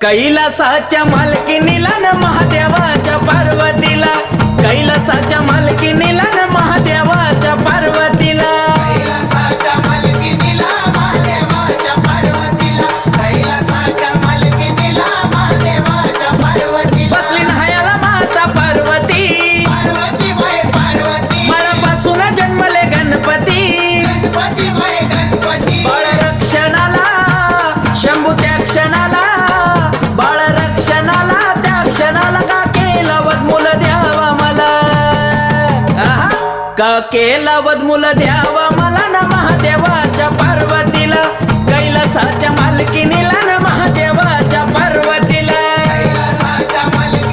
कैलासाच्या मालकीनीला न महादेवाच्या पार्वतीला, कैलासाच्या मालकीनीला न महादेवाच्या पार्वतीला, कैलासाच्या मालकीनीला महादेवाच्या पार्वतीला, कैलासाच्या मालकीनीला महादेवाच्या पार्वतीला बसली न्हायाला माता पार्वती, पार्वती बाई पार्वती बाळापासून जन्मले गणपती, गणपती बाई गणपती बाळ रक्षणाला शंभू त्या क्षणाला, बाळ रक्षणाला त्या क्षणाला का केला वदमूल द्यावा मला, आहा. का केला वदमूल द्यावा मला न महादेवाच्या पार्वतीला, कैलासाच्या मालकीनीला न